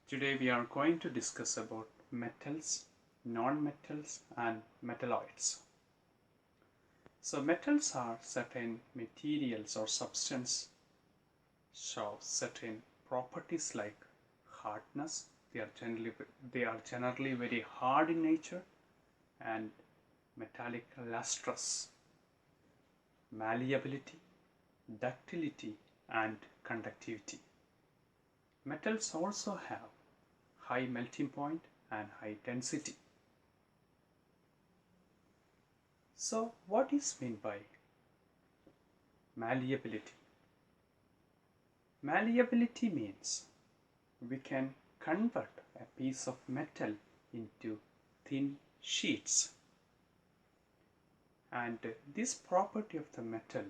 Today we are going to discuss about metals, non-metals and metalloids. So metals are certain materials or substance show certain properties like hardness. They are generally very hard in nature, and metallic lustrous, malleability, ductility and conductivity. Metals also have high melting point and high density. So what is meant by malleability? Malleability means we can convert a piece of metal into thin sheets, and this property of the metal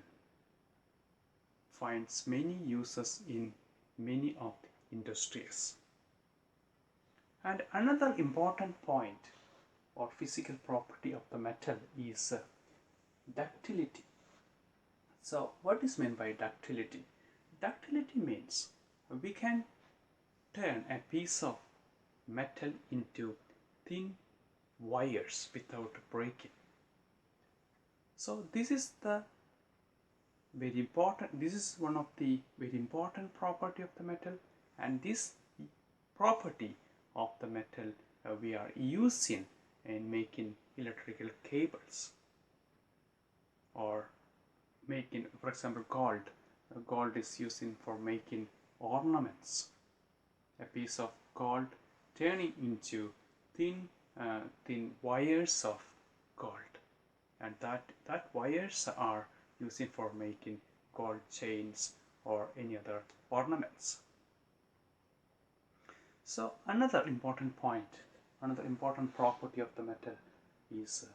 finds many uses in many of the industries. And another important point or physical property of the metal is ductility. So what is meant by ductility? Ductility means we can turn a piece of metal into thin wires without breaking. So this is one of the very important property of the metal, and this property of the metal we are using in making electrical cables, or making, for example, gold. Gold is using for making ornaments. A piece of gold turning into thin wires of gold, and that wires are using for making gold chains or any other ornaments. So another important property of the metal is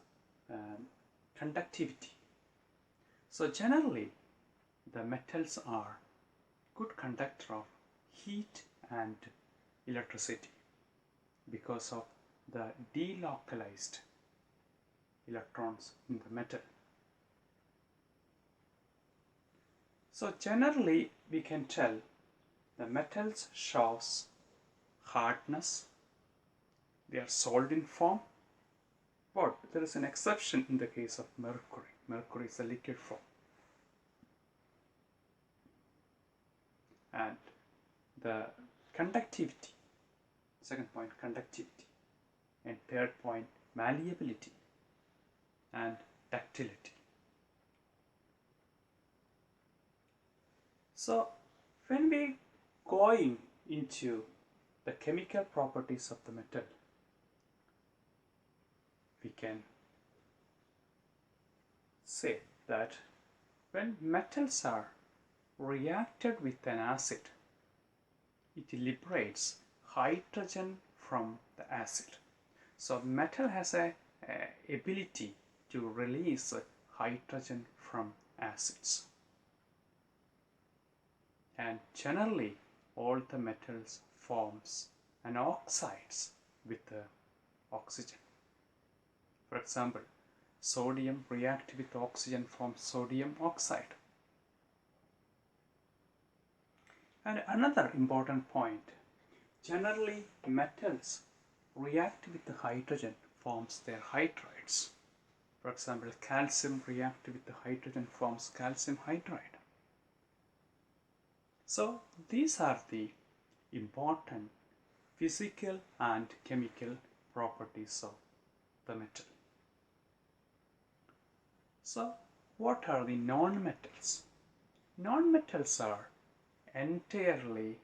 conductivity. So generally the metals are good conductor of heat and electricity because of the delocalized electrons in the metal. So generally we can tell the metals shows hardness, they are solid in form, but there is an exception in the case of mercury. Mercury is a liquid form. And the conductivity, second point, conductivity, and third point, malleability and ductility. So when we going into the chemical properties of the metal, we can say that when metals are reacted with an acid, it liberates hydrogen from the acid. So metal has a ability to release hydrogen from acids, and generally all the metals forms an oxides with oxygen. For example, sodium react with oxygen forms sodium oxide. And another important point, generally metals react with the hydrogen forms their hydrides. For example, calcium react with the hydrogen forms calcium hydride. So these are the important physical and chemical properties of the metal. So what are the non-metals? Non-metals are entirely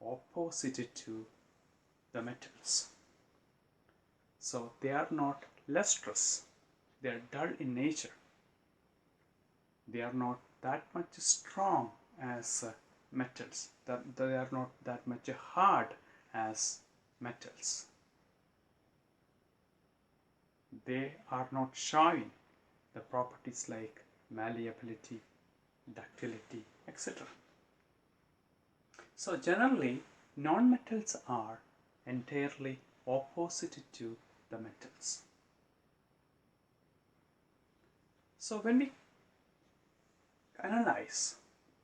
opposite to the metals. So they are not lustrous, they are dull in nature. They are not that much strong as metals, they are not that much hard as metals. They are not showing the properties like malleability, ductility, etc. So generally non-metals are entirely opposite to the metals. So when we analyze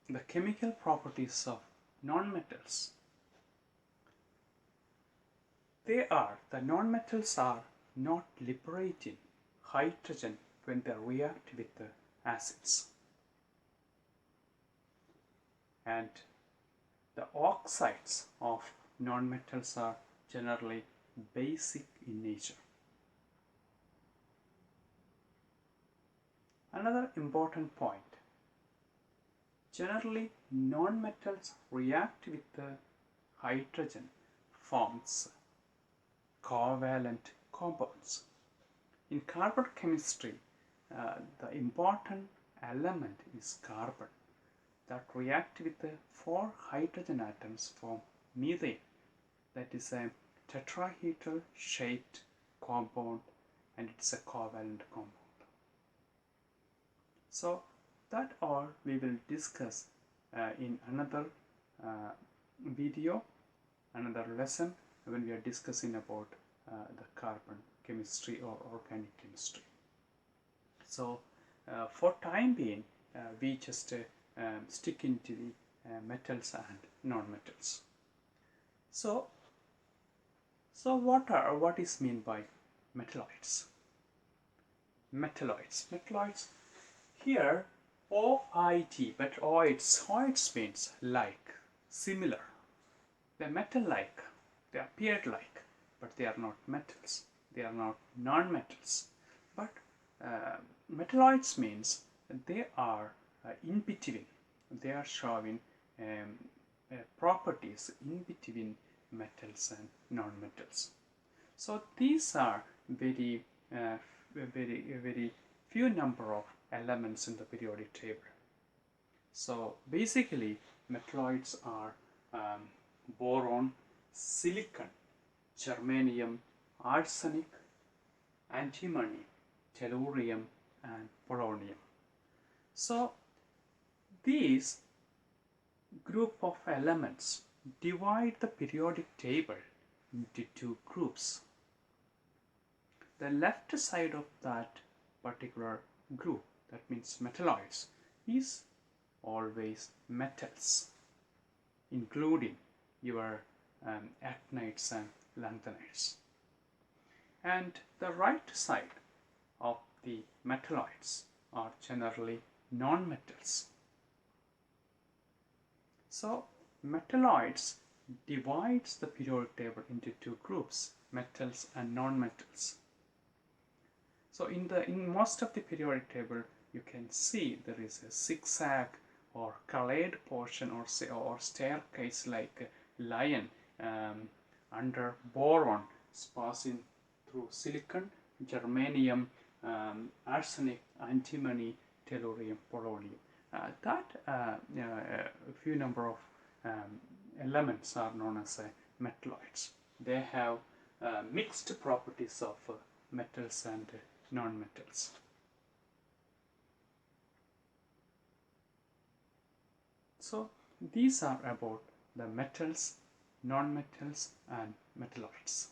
the chemical properties of non-metals, The nonmetals are not liberating hydrogen when they react with the acids. And the oxides of nonmetals are generally basic in nature. Another important point: generally nonmetals react with the hydrogen forms covalent compounds. In carbon chemistry, the important element is carbon that react with the 4 hydrogen atoms form methane, that is a tetrahedral shaped compound, and it's a covalent compound. So that all we will discuss in another video, another lesson, when we are discussing about the carbon chemistry or organic chemistry. So for time being, we just stick into the metals and non-metals. So what is meant by metalloids? Metalloids. Here, OID, but oids means like, similar. They're metal-like, they appeared like, but they are not metals. They are not non-metals. But metalloids means they are in between. They are showing properties in between metals and non-metals. So these are very few number of elements in the periodic table. So basically metalloids are boron, silicon, germanium, arsenic, antimony, tellurium, and polonium. So these group of elements divide the periodic table into 2 groups. The left side of that particular group, that means metalloids, is always metals, including your actinides and lanthanides. And the right side of the metalloids are generally non-metals. So metalloids divides the periodic table into 2 groups, metals and non-metals. So in most of the periodic table, you can see there is a zigzag or colored portion or staircase like a lion under boron, passing through silicon, germanium, arsenic, antimony, tellurium, polonium. A few number of elements are known as metalloids. They have mixed properties of metals and non-metals. So these are about the metals, non-metals, and metalloids.